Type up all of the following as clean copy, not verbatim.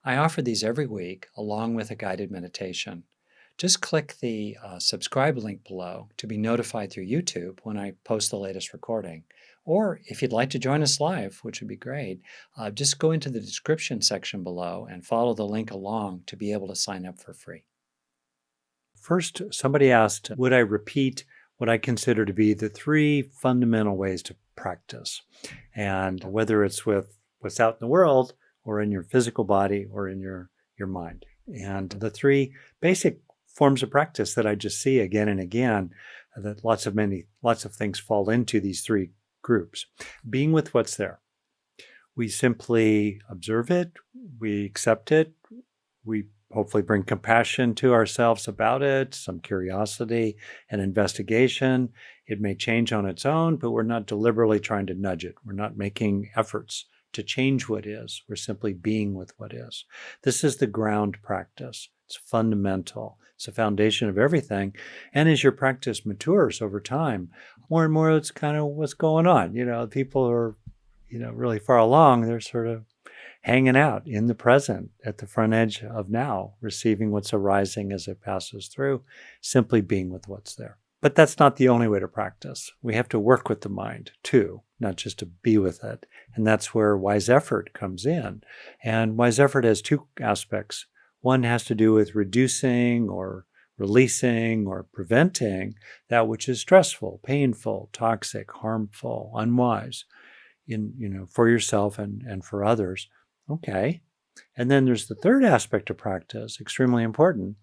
I offer these every week along with a guided meditation. Just click the subscribe link below to be notified through YouTube when I post the latest recording. Or if you'd like to join us live, which would be great, just go into the description section below and follow the link along to be able to sign up for free. First, somebody asked, would I repeat what I consider to be the 3 fundamental ways to practice? And whether it's with what's out in the world, or in your physical body, or in your mind. And the 3 basic forms of practice that I just see again and again, that lots of things fall into these 3 groups. Being with what's there. We simply observe it, we accept it, we hopefully bring compassion to ourselves about it, some curiosity and investigation. It may change on its own, but we're not deliberately trying to nudge it. We're not making efforts to change what is. We're simply being with what is. This is the ground practice. It's fundamental. It's the foundation of everything. And as your practice matures over time, more and more it's kind of what's going on. People are, really far along. They're sort of hanging out in the present at the front edge of now, receiving what's arising as it passes through, simply being with what's there. But that's not the only way to practice. We have to work with the mind too, not just to be with it. And that's where wise effort comes in. And wise effort has 2 aspects. One has to do with reducing or releasing or preventing that which is stressful, painful, toxic, harmful, unwise, for yourself and for others. Okay. And then there's the 3rd aspect of practice, extremely important,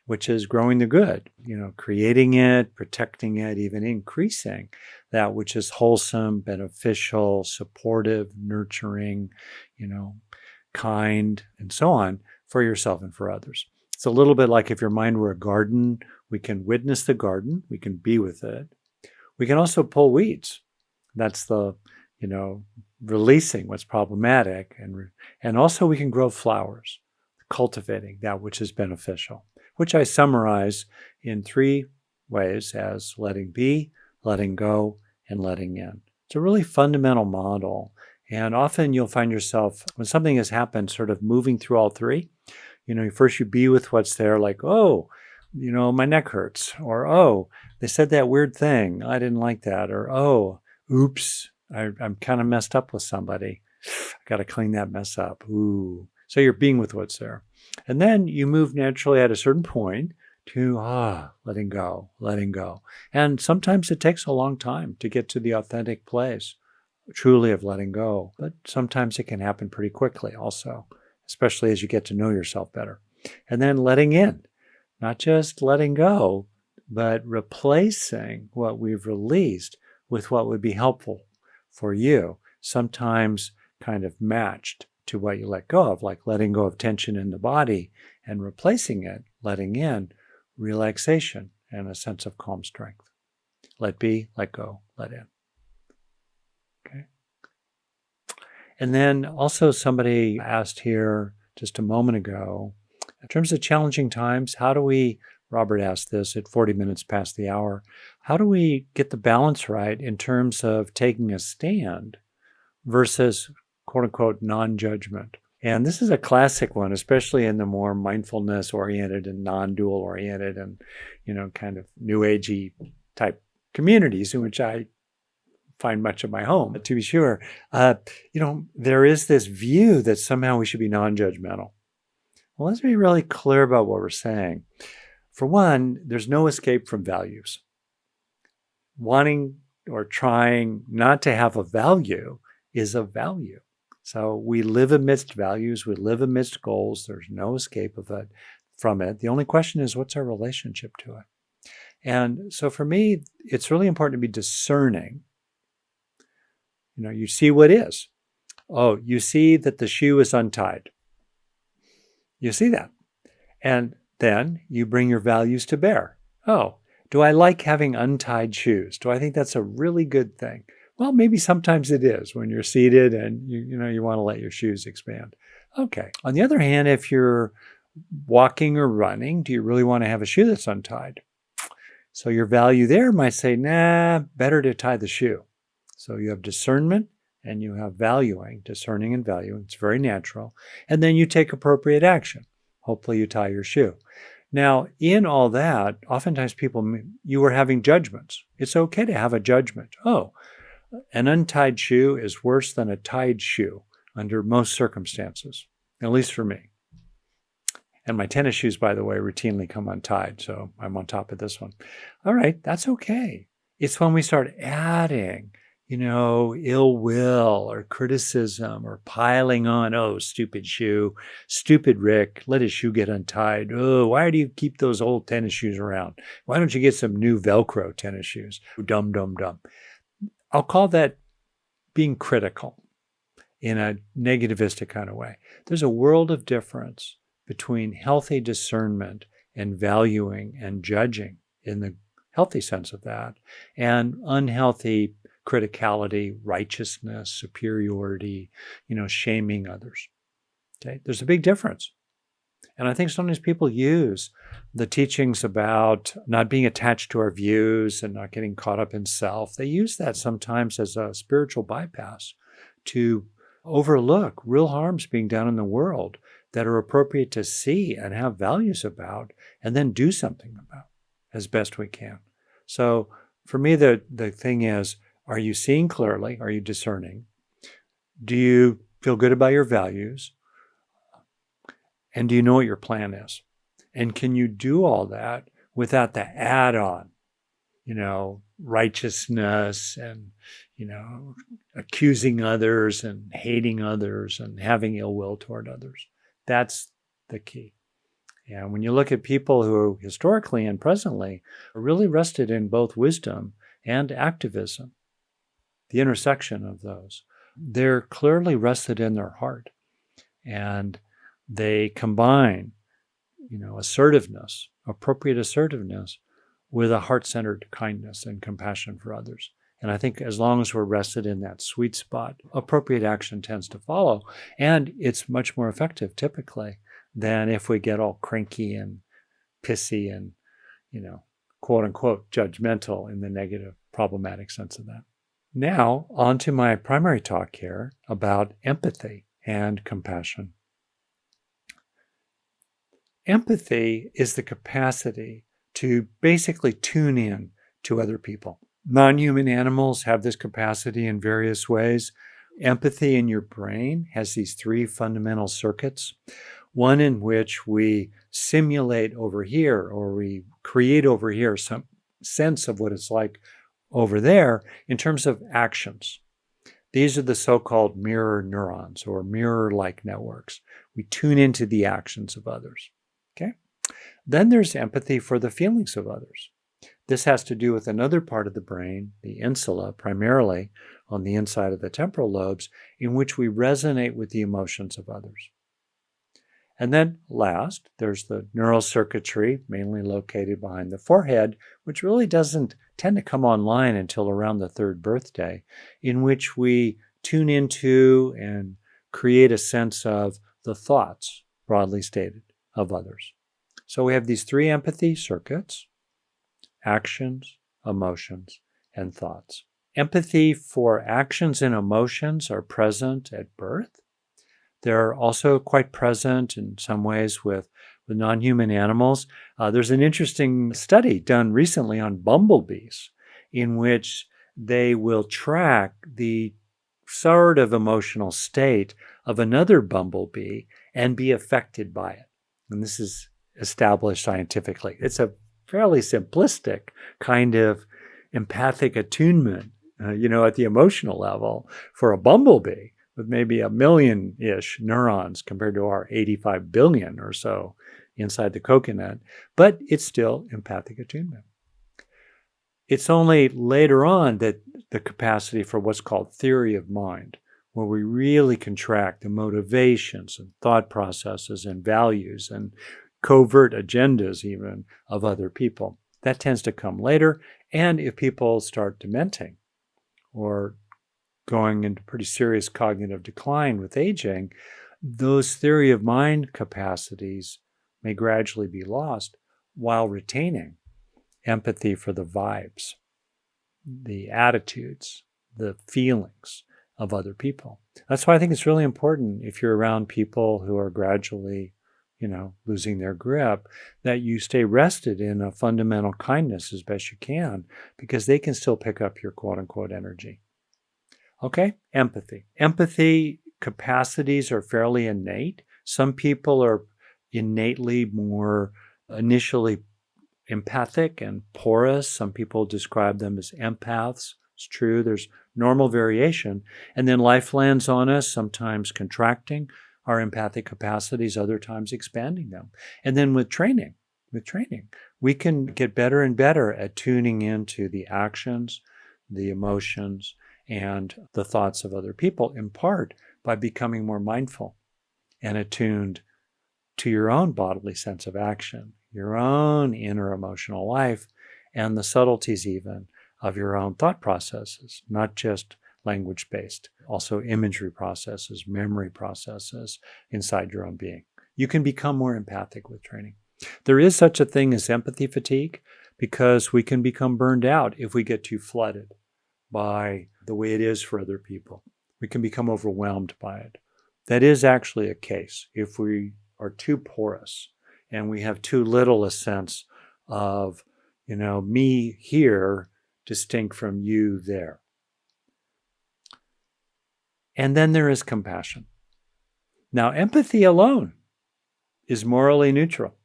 which is growing the good, creating it, protecting it, even increasing that which is wholesome, beneficial, supportive, nurturing, kind, and so on for yourself and for others. It's a little bit like if your mind were a garden, we can witness the garden, we can be with it. We can also pull weeds. That's the, releasing what's problematic. And also we can grow flowers, cultivating that which is beneficial, which I summarize in 3 ways as letting be, letting go, and letting in. It's a really fundamental model. And often you'll find yourself, when something has happened, sort of moving through all 3. First you be with what's there, like, oh, my neck hurts, or, oh, they said that weird thing, I didn't like that, or, oh, oops, I'm kind of messed up with somebody. I got to clean that mess up. Ooh. So you're being with what's there. And then you move naturally at a certain point to, letting go, letting go. And sometimes it takes a long time to get to the authentic place, truly of letting go. But sometimes it can happen pretty quickly also, especially as you get to know yourself better. And then letting in, not just letting go, but replacing what we've released with what would be helpful for you, sometimes kind of matched to what you let go of, like letting go of tension in the body and replacing it, letting in relaxation and a sense of calm strength. Let be, let go, let in. Okay. And then also somebody asked here just a moment ago, in terms of challenging times, how do we, Robert asked this at 40 minutes past the hour, how do we get the balance right in terms of taking a stand versus quote unquote non-judgment? And this is a classic one, especially in the more mindfulness oriented and non-dual oriented and, kind of new agey type communities in which I find much of my home, to be sure. There is this view that somehow we should be non-judgmental. Well, let's be really clear about what we're saying. For one, there's no escape from values. Wanting or trying not to have a value is a value. So we live amidst values, we live amidst goals, there's no escape from it. The only question is, what's our relationship to it? And so for me, it's really important to be discerning. You see what is. Oh, you see that the shoe is untied. You see that. And then you bring your values to bear. Oh, do I like having untied shoes? Do I think that's a really good thing? Well, maybe sometimes it is when you're seated and you want to let your shoes expand. Okay. On the other hand, if you're walking or running, do you really want to have a shoe that's untied? So your value there might say, nah, better to tie the shoe. So you have discernment and you have valuing, discerning and valuing. It's very natural. And then you take appropriate action. Hopefully you tie your shoe. Now, in all that, oftentimes you are having judgments. It's okay to have a judgment. Oh, an untied shoe is worse than a tied shoe under most circumstances, at least for me. And my tennis shoes, by the way, routinely come untied, so I'm on top of this one. All right, that's okay. It's when we start adding, ill will or criticism or piling on, oh, stupid shoe, stupid Rick, let his shoe get untied. Oh, why do you keep those old tennis shoes around? Why don't you get some new Velcro tennis shoes? Dumb, dumb, dumb. I'll call that being critical in a negativistic kind of way. There's a world of difference between healthy discernment and valuing and judging in the healthy sense of that, and unhealthy criticality, righteousness, superiority, shaming others. Okay, there's a big difference. And I think sometimes people use the teachings about not being attached to our views and not getting caught up in self. They use that sometimes as a spiritual bypass to overlook real harms being done in the world that are appropriate to see and have values about, and then do something about as best we can. So for me, the thing is, are you seeing clearly? Are you discerning? Do you feel good about your values? And do you know what your plan is? And can you do all that without the add-on, righteousness and, accusing others and hating others and having ill will toward others? That's the key. And when you look at people who historically and presently are really rested in both wisdom and activism, the intersection of those, they're clearly rested in their heart. And they combine, assertiveness, appropriate assertiveness, with a heart-centered kindness and compassion for others. And I think as long as we're rested in that sweet spot, appropriate action tends to follow. And it's much more effective typically than if we get all cranky and pissy and, quote unquote, judgmental in the negative, problematic sense of that. Now, on to my primary talk here about empathy and compassion. Empathy is the capacity to basically tune in to other people. Non-human animals have this capacity in various ways. Empathy in your brain has these three fundamental circuits, one in which we simulate over here, or we create over here some sense of what it's like over there in terms of actions. These are the so-called mirror neurons or mirror-like networks. We tune into the actions of others. Okay? Then there's empathy for the feelings of others. This has to do with another part of the brain, the insula, primarily on the inside of the temporal lobes, in which we resonate with the emotions of others. And then last, there's the neural circuitry, mainly located behind the forehead, which really doesn't tend to come online until around the third birthday, in which we tune into and create a sense of the thoughts, broadly stated, of others. So we have these three empathy circuits: actions, emotions, and thoughts. Empathy for actions and emotions are present at birth. They're also quite present in some ways with non-human animals. There's an interesting study done recently on bumblebees in which they will track the sort of emotional state of another bumblebee and be affected by it. And this is established scientifically. It's a fairly simplistic kind of empathic attunement, at the emotional level for a bumblebee with maybe 1 million-ish neurons compared to our 85 billion or so inside the coconut, but it's still empathic attunement. It's only later on that the capacity for what's called theory of mind, where we really contract the motivations and thought processes and values and covert agendas even of other people. That tends to come later. And if people start dementing or going into pretty serious cognitive decline with aging, those theory of mind capacities may gradually be lost while retaining empathy for the vibes, the attitudes, the feelings of other people. That's why I think it's really important if you're around people who are gradually, losing their grip, that you stay rested in a fundamental kindness as best you can, because they can still pick up your quote unquote energy. Okay, empathy. Empathy capacities are fairly innate. Some people are innately more initially empathic and porous. Some people describe them as empaths. It's true, there's normal variation. And then life lands on us, sometimes contracting our empathic capacities, other times expanding them. And then with training, we can get better and better at tuning into the actions, the emotions, and the thoughts of other people, in part by becoming more mindful and attuned to your own bodily sense of action, your own inner emotional life, and the subtleties even of your own thought processes, not just language-based, also imagery processes, memory processes inside your own being. You can become more empathic with training. There is such a thing as empathy fatigue, because we can become burned out if we get too flooded by the way it is for other people. We can become overwhelmed by it. That is actually a case if we are too porous and we have too little a sense of, me here distinct from you there. And then there is compassion. Now, empathy alone is morally neutral.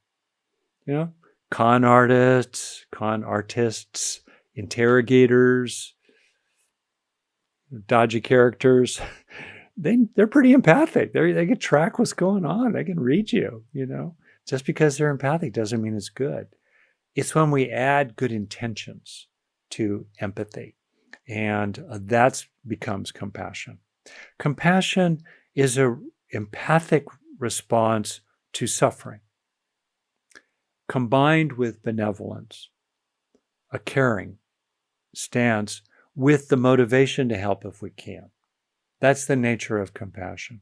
Con artists, interrogators, dodgy characters, they're pretty empathic. They can track what's going on. They can read you, Just because they're empathic doesn't mean it's good. It's when we add good intentions to empathy, and that becomes compassion. Compassion is an empathic response to suffering, combined with benevolence, a caring stance with the motivation to help if we can. That's the nature of compassion.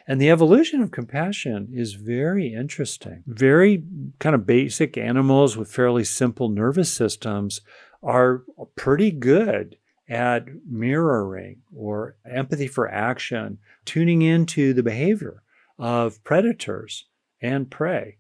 And the evolution of compassion is very interesting. Very kind of basic animals with fairly simple nervous systems are pretty good at mirroring or empathy for action, tuning into the behavior of predators and prey.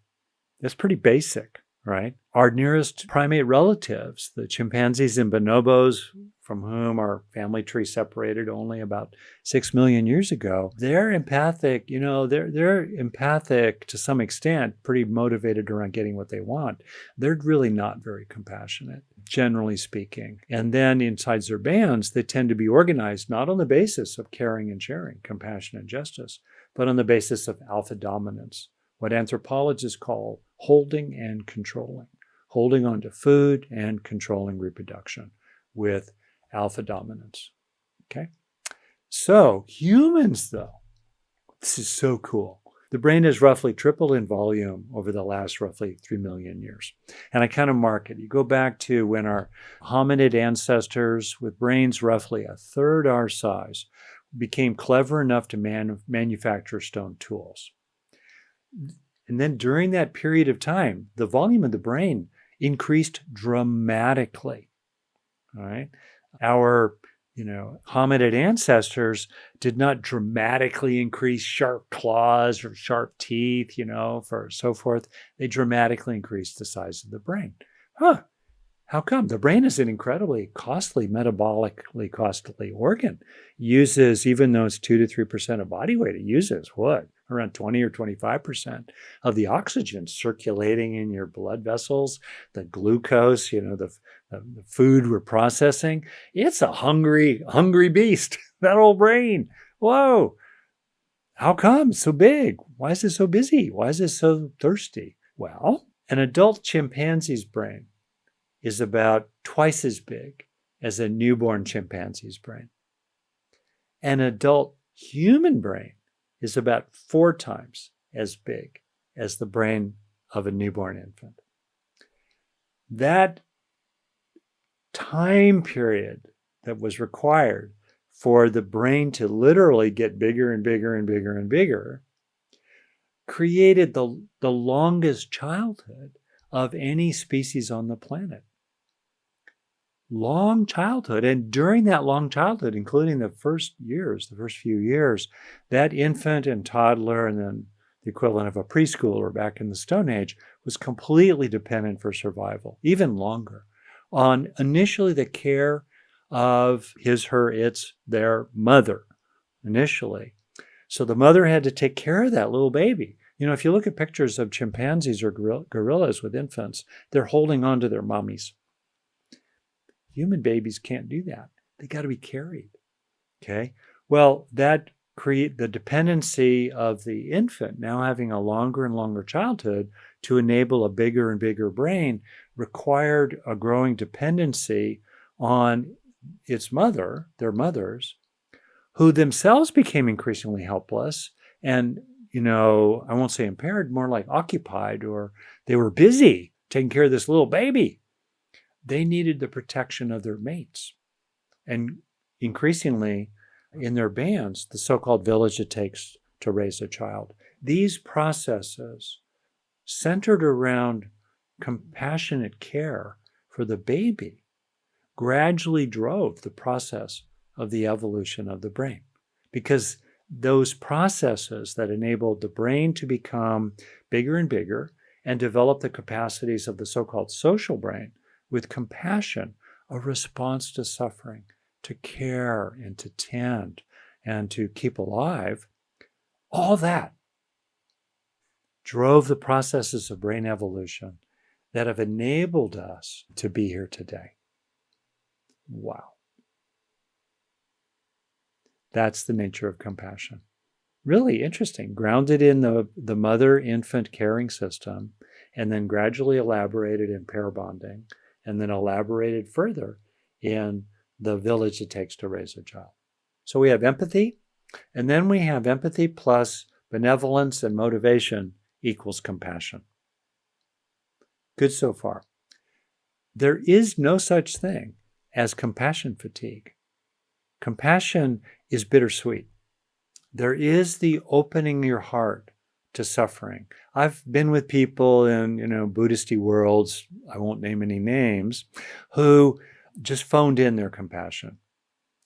That's pretty basic, right? Our nearest primate relatives, the chimpanzees and bonobos, from whom our family tree separated only about 6 million years ago, they're empathic, they're empathic to some extent, pretty motivated around getting what they want. They're really not very compassionate, generally speaking. And then inside their bands, they tend to be organized not on the basis of caring and sharing, compassion and justice, but on the basis of alpha dominance, what anthropologists call holding and controlling, holding on to food and controlling reproduction with alpha dominance. Okay? So humans, though, this is so cool. The brain has roughly tripled in volume over the last roughly 3 million years. And I kind of mark it. You go back to when our hominid ancestors with brains roughly a third our size became clever enough to manufacture stone tools. And then during that period of time, the volume of the brain increased dramatically. All right. Our, hominid ancestors did not dramatically increase sharp claws or sharp teeth, for so forth. They dramatically increased the size of the brain. How come? The brain is an incredibly costly, metabolically costly organ. Uses, even though it's 2 to 3% of body weight, it uses what? Around 20 or 25% of the oxygen circulating in your blood vessels, the glucose, the food we're processing. It's a hungry beast, that old brain. Whoa. How come it's so big? Why is it so busy? Why is it so thirsty? Well, an adult chimpanzee's brain is about twice as big as a newborn chimpanzee's brain. An adult human brain is about 4 times as big as the brain of a newborn infant. That time period that was required for the brain to literally get bigger and bigger and bigger and bigger created the longest childhood of any species on the planet. long childhood. And during that long childhood, including the first few years, that infant and toddler, and then the equivalent of a preschooler back in the Stone Age, was completely dependent for survival, even longer, on initially the care of his, her, its, their mother, initially. So the mother had to take care of that little baby. If you look at pictures of chimpanzees or gorillas with infants, they're holding on to their mummies. Human babies can't do that. They got to be carried. Okay. Well, that create the dependency of the infant now having a longer and longer childhood to enable a bigger and bigger brain required a growing dependency on its mother, their mothers, who themselves became increasingly helpless and, I won't say impaired, more like occupied, or they were busy taking care of this little baby. They needed the protection of their mates. And increasingly, in their bands, the so-called village it takes to raise a child. These processes centered around compassionate care for the baby gradually drove the process of the evolution of the brain, because those processes that enabled the brain to become bigger and bigger and develop the capacities of the so-called social brain with compassion, a response to suffering, to care and to tend and to keep alive, all that drove the processes of brain evolution that have enabled us to be here today. Wow. That's the nature of compassion. Really interesting, grounded in the mother-infant caring system, and then gradually elaborated in pair bonding, and then elaborated further in the village it takes to raise a child. So we have empathy, and then we have empathy plus benevolence and motivation equals compassion. Good so far. There is no such thing as compassion fatigue. Compassion is bittersweet. There is the opening your heart to suffering. I've been with people in, Buddhist worlds, I won't name any names, who just phoned in their compassion.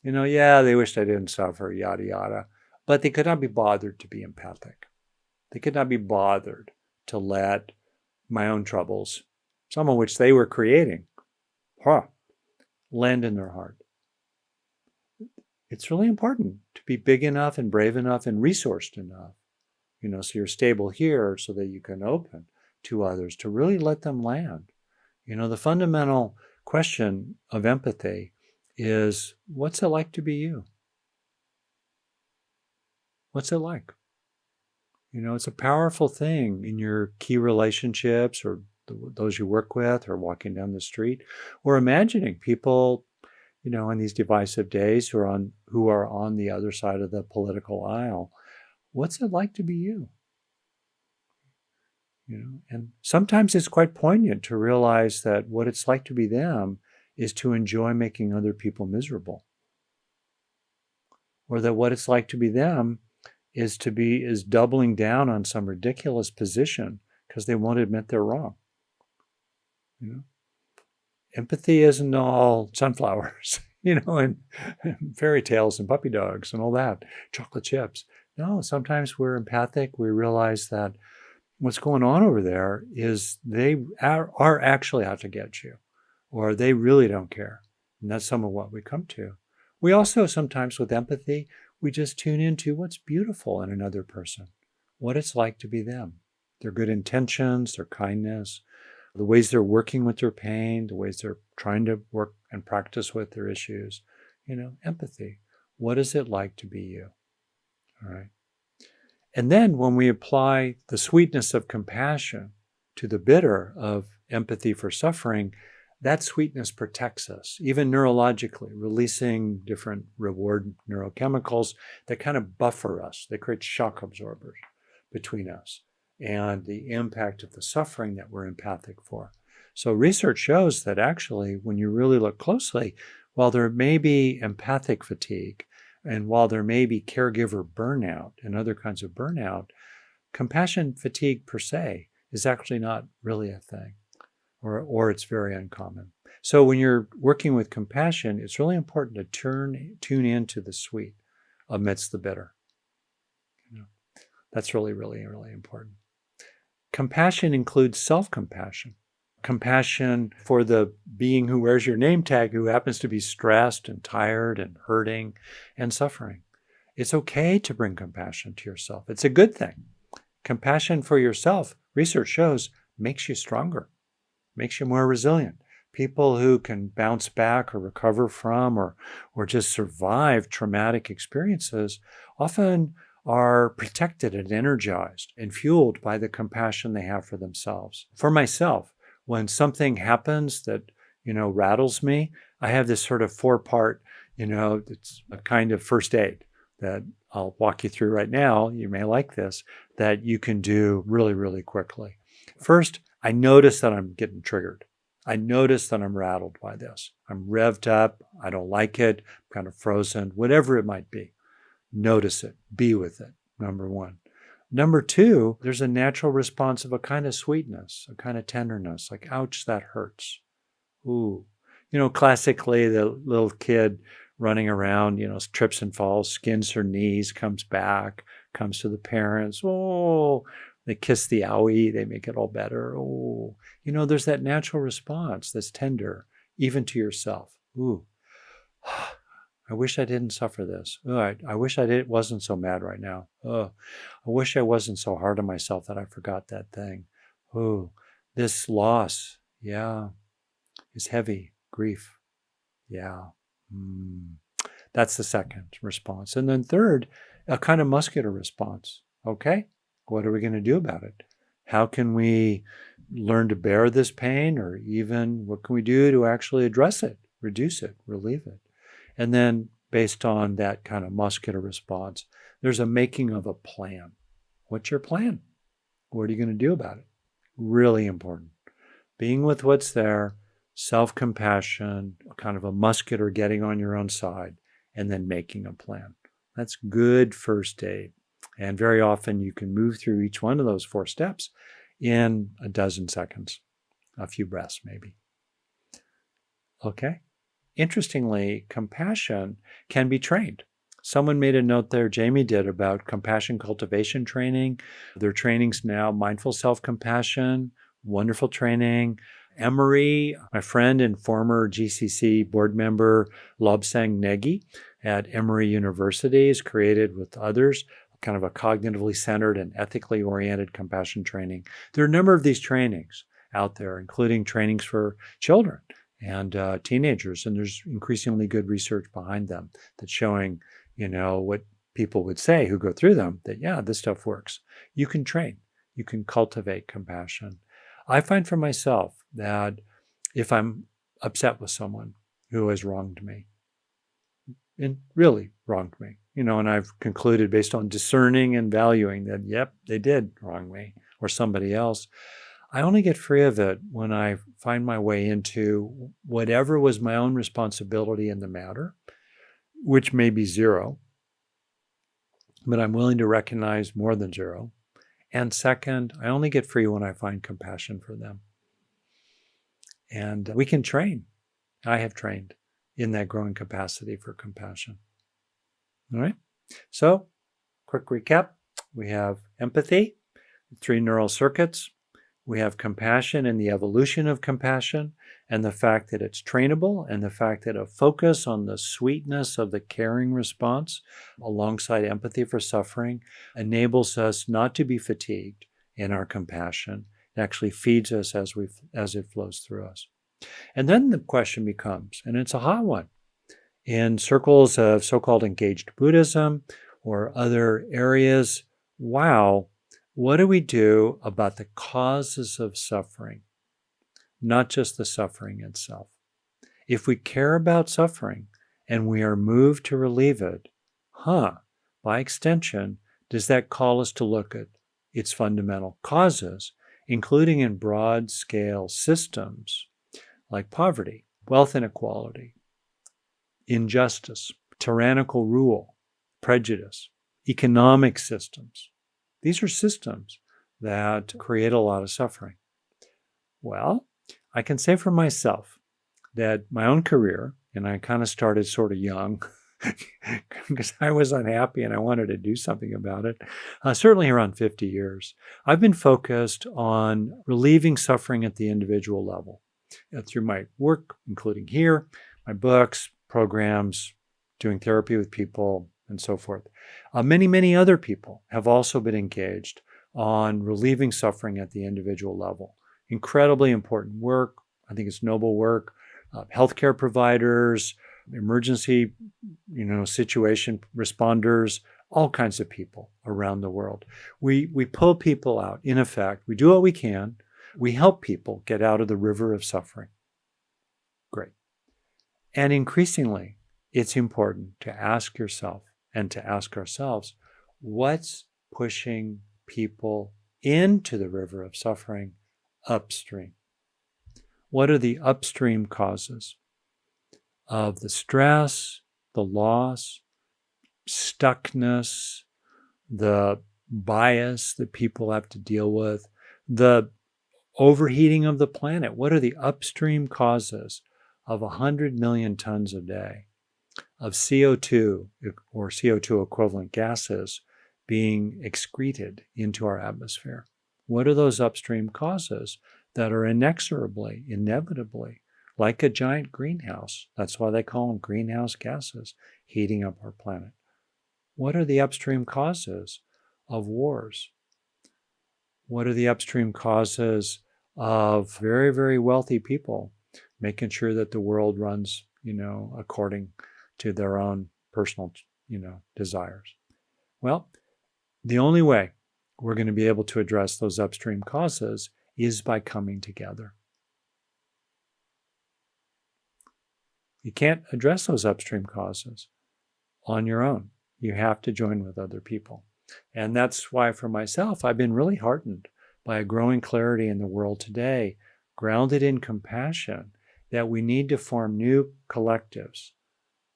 They wished I didn't suffer, yada, yada. But they could not be bothered to be empathic. They could not be bothered to let my own troubles, some of which they were creating, land in their heart. It's really important to be big enough and brave enough and resourced enough, so you're stable here so that you can open to others, to really let them land. The fundamental question of empathy is, what's it like to be you? What's it like? It's a powerful thing in your key relationships, or those you work with, or walking down the street, or imagining people, in these divisive days who are on the other side of the political aisle. What's it like to be you? And sometimes it's quite poignant to realize that what it's like to be them is to enjoy making other people miserable. Or that what it's like to be them is doubling down on some ridiculous position because they won't admit they're wrong. Empathy isn't all sunflowers, and fairy tales and puppy dogs and all that, chocolate chips. No, sometimes we're empathic. We realize that what's going on over there is they are actually out to get you, or they really don't care. And that's some of what we come to. We also sometimes, with empathy, we just tune into what's beautiful in another person, what it's like to be them, their good intentions, their kindness, the ways they're working with their pain, the ways they're trying to work and practice with their issues. Empathy. What is it like to be you? All right. And then when we apply the sweetness of compassion to the bitter of empathy for suffering, that sweetness protects us, even neurologically, releasing different reward neurochemicals that kind of buffer us. They create shock absorbers between us and the impact of the suffering that we're empathic for. So research shows that actually, when you really look closely, while there may be empathic fatigue, and while there may be caregiver burnout and other kinds of burnout, compassion fatigue per se is actually not really a thing. or it's very uncommon. So when you're working with compassion, it's really important to tune into the sweet amidst the bitter. That's really, really, really important. Compassion includes self-compassion. Compassion for the being who wears your name tag, who happens to be stressed and tired and hurting and suffering. It's okay to bring compassion to yourself. It's a good thing. Compassion for yourself, research shows, makes you stronger, makes you more resilient. People who can bounce back or recover from or just survive traumatic experiences often are protected and energized and fueled by the compassion they have for themselves. For myself, when something happens that, rattles me, I have this sort of 4-part, it's a kind of first aid that I'll walk you through right now. You may like this, that you can do really, really quickly. First, I notice that I'm getting triggered. I notice that I'm rattled by this. I'm revved up. I don't like it. I'm kind of frozen, whatever it might be. Notice it. Be with it, number one. Number two, there's a natural response of a kind of sweetness, a kind of tenderness, like, ouch, that hurts. Ooh. Classically, the little kid running around, trips and falls, skins her knees, comes back, comes to the parents. Oh, they kiss the owie, they make it all better. Oh, there's that natural response that's tender, even to yourself. Ooh, I wish I didn't suffer this. Oh, I wish wasn't so mad right now. Oh, I wish I wasn't so hard on myself that I forgot that thing. Oh, this loss, yeah, is heavy. Grief, yeah. That's the second response. And then third, a kind of muscular response. Okay, what are we going to do about it? How can we learn to bear this pain, or even what can we do to actually address it, reduce it, relieve it? And then based on that kind of muscular response, there's a making of a plan. What's your plan? What are you going to do about it? Really important. Being with what's there, self-compassion, kind of a muscular getting on your own side, and then making a plan. That's good first aid. And very often you can move through each one of those 4 steps in a dozen seconds, a few breaths maybe. Okay? Interestingly, compassion can be trained. Someone made a note there, Jamie did, about compassion cultivation training. There are trainings now, mindful self-compassion, wonderful training. Emory, my friend and former GCC board member, Lobsang Negi at Emory University, has created with others kind of a cognitively centered and ethically oriented compassion training. There are a number of these trainings out there, including trainings for children and teenagers, and there's increasingly good research behind them that's showing, what people would say who go through them, that, yeah, this stuff works. You can train. You can cultivate compassion. I find for myself that if I'm upset with someone who has wronged me, and really wronged me, and I've concluded based on discerning and valuing that, yep, they did wrong me or somebody else, I only get free of it when I find my way into whatever was my own responsibility in the matter, which may be 0, but I'm willing to recognize more than 0. And second, I only get free when I find compassion for them. And we can train. I have trained in that growing capacity for compassion. All right. So, quick recap. We have empathy, 3 neural circuits. We have compassion and the evolution of compassion, and the fact that it's trainable, and the fact that a focus on the sweetness of the caring response alongside empathy for suffering enables us not to be fatigued in our compassion. It actually feeds us as it flows through us. And then the question becomes, and it's a hot one, in circles of so-called engaged Buddhism or other areas, wow, what do we do about the causes of suffering, not just the suffering itself? If we care about suffering and we are moved to relieve it, by extension, does that call us to look at its fundamental causes, including in broad-scale systems like poverty, wealth inequality, injustice, tyrannical rule, prejudice, economic systems? These are systems that create a lot of suffering. Well, I can say for myself that my own career, and I kind of started sort of young because I was unhappy and I wanted to do something about it, certainly around 50 years, I've been focused on relieving suffering at the individual level through my work, including here, my books, programs, doing therapy with people, and so forth. Many, many other people have also been engaged on relieving suffering at the individual level. Incredibly important work. I think it's noble work. Healthcare providers, emergency, situation responders, all kinds of people around the world. We pull people out. In effect, we do what we can. We help people get out of the river of suffering. Great. And increasingly, it's important to ask yourself and to ask ourselves, what's pushing people into the river of suffering upstream? What are the upstream causes of the stress, the loss, stuckness, the bias that people have to deal with, the overheating of the planet? What are the upstream causes of 100 million tons a day of CO2 or CO2 equivalent gases being excreted into our atmosphere? What are those upstream causes that are inexorably, inevitably, like a giant greenhouse? That's why they call them greenhouse gases, heating up our planet. What are the upstream causes of wars? What are the upstream causes of very, very wealthy people making sure that the world runs, according to their own personal, desires? Well, the only way we're going to be able to address those upstream causes is by coming together. You can't address those upstream causes on your own. You have to join with other people. And that's why for myself, I've been really heartened by a growing clarity in the world today, grounded in compassion, that we need to form new collectives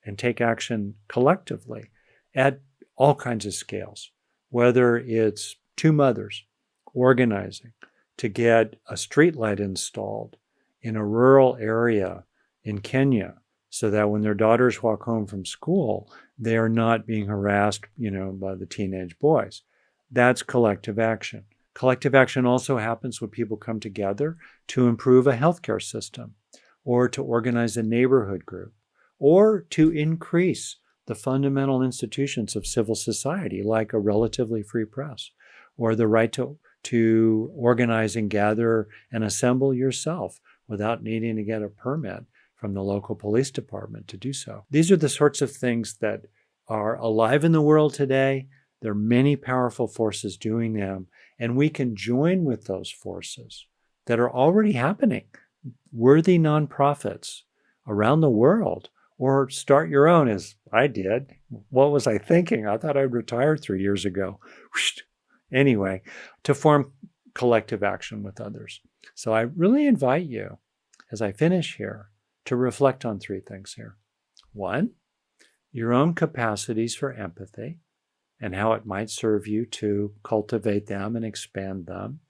and take action collectively at all kinds of scales, whether it's two mothers organizing to get a streetlight installed in a rural area in Kenya so that when their daughters walk home from school, they are not being harassed, by the teenage boys. That's collective action. Collective action also happens when people come together to improve a healthcare system, or to organize a neighborhood group, or to increase the fundamental institutions of civil society, like a relatively free press, or the right to organize and gather and assemble yourself without needing to get a permit from the local police department to do so. These are the sorts of things that are alive in the world today. There are many powerful forces doing them, and we can join with those forces that are already happening. Worthy nonprofits around the world, or start your own, as I did. What was I thinking? I thought I'd retired 3 years ago. Anyway, to form collective action with others. So I really invite you, as I finish here, to reflect on three things here. One, your own capacities for empathy and how it might serve you to cultivate them and expand them,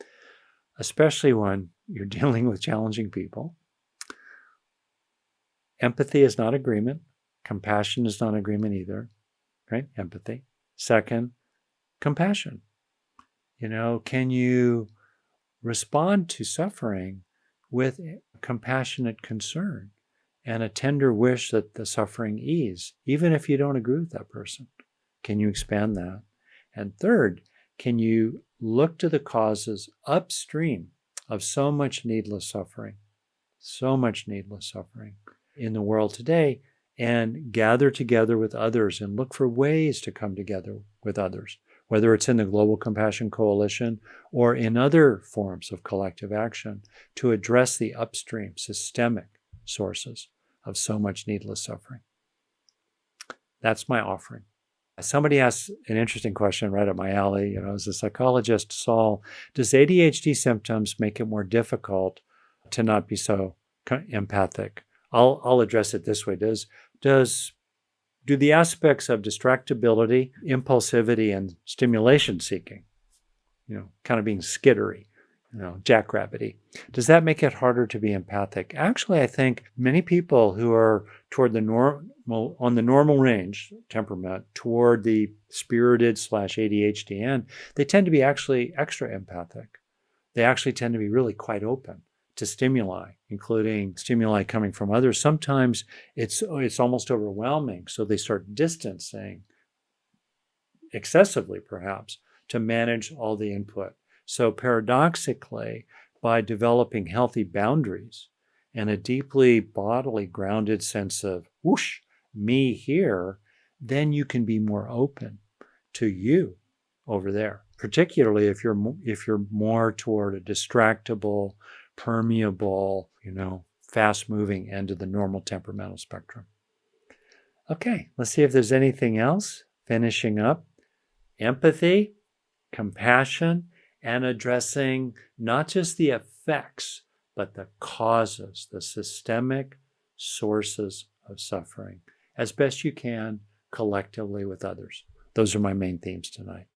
especially when you're dealing with challenging people. Empathy is not agreement. Compassion is not agreement either, right? Empathy. Second, compassion. Can you respond to suffering with compassionate concern and a tender wish that the suffering ease, even if you don't agree with that person? Can you expand that? And third, can you look to the causes upstream of so much needless suffering in the world today, and gather together with others and look for ways to come together with others, whether it's in the Global Compassion Coalition or in other forms of collective action, to address the upstream systemic sources of so much needless suffering. That's my offering. Somebody asked an interesting question right up my alley. As a psychologist, Saul, does ADHD symptoms make it more difficult to not be so empathic? I'll address it this way. Do the aspects of distractibility, impulsivity, and stimulation seeking, kind of being skittery, jackrabbity. Does that make it harder to be empathic? Actually, I think many people who are toward the normal, on the normal range temperament, toward the spirited / ADHD end, they tend to be actually extra empathic. They actually tend to be really quite open to stimuli, including stimuli coming from others. Sometimes it's almost overwhelming, so they start distancing excessively, perhaps, to manage all the input. So paradoxically, by developing healthy boundaries and a deeply bodily grounded sense of whoosh, me here, then you can be more open to you over there, particularly if you're more toward a distractible, permeable, fast-moving end of the normal temperamental spectrum. Okay, let's see if there's anything else. Finishing up, empathy, compassion, and addressing not just the effects, but the causes, the systemic sources of suffering, as best you can collectively with others. Those are my main themes tonight.